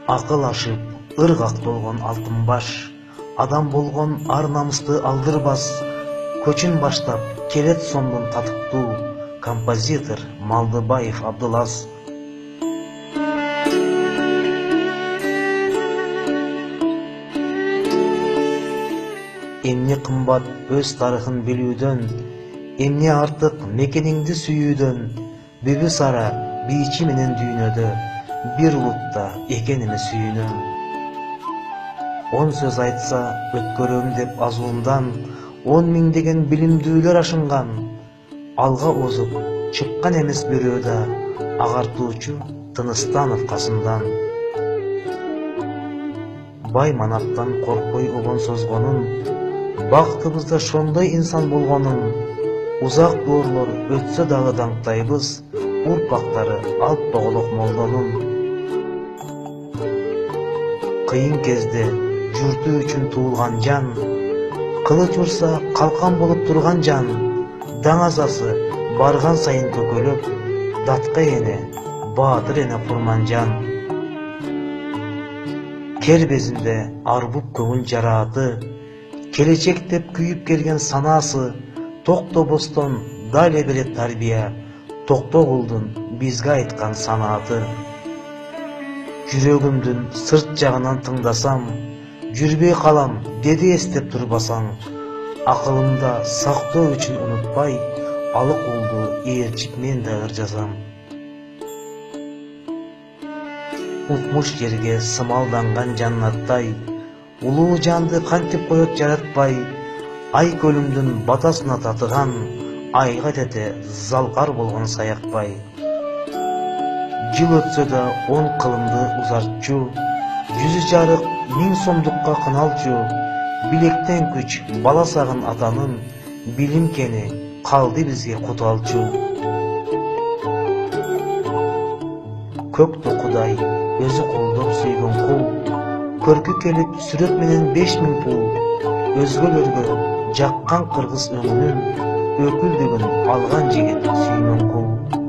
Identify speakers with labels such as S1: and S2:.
S1: Акыл ашып ыргак болгон алтын баш, адам болгон ар намысты алдырбас, көчүн баштап келет сомдун татыктуу композитор Малдыбаев Абдулаз. Эмне кымбат өз тарыхын билүүдөн, эмне артык мекениңди сүйүүдөн, бүбү сара бийчи менен дүйнөдө бир улутта экениме сүйүнөм. 10 сөз айтса өткөрөм деп азуундан 10 миңдеген билимдүүлөр ашынган, алга озуп чыккан эмес бирөө да агартуучу Тыныстанов касымдан. Бай манаттан коркпой обон созгонун, бактыбызда шондой инсан болгонун, узак доорлор өтсө дагы даңктайбыз урпактары алп боголок молдонун. Кыйын кезде журту үчүн туулган жан, кылыч урса калкан болуп турган жан, даңазасы барган сайын көкөлөп, датка эне, баатыр эне Курманжан. Кербезинде арбуп көңүл жарааты, келечек деп күйүп келген санасы, токтобостон дале берет тарбия, Токтогулдун бизге айткан санааты. Жүрөгүмдүн сырт жагынан тыңдасам, жүрбөй калам деди эстеп турбасаң, акылымда сактоо үчүн унутпай, алык улду ээрчип мен да ыр жазам. Укмуш жерге сымалданган жаннаттай, улуу жанды кантип коет жаратпай, ай көлүмдүн батасына татыган, айга тете залкар болгон саякпай. Жыл өтсө да 10 кылымды узартчу, жүзү жарык 1000 сомдукка кыналчу, билектен күч бала сагын атанын, билим кени калды бизге куталчу. Көктү Кудай өзү колдоп сүйгөн кул, көркү келип сүрөт менен 5000 пул, өзгөлөргө жаккан кыргыз өңүнүн, өкүлдүгүн алган жигит сүймөн кул.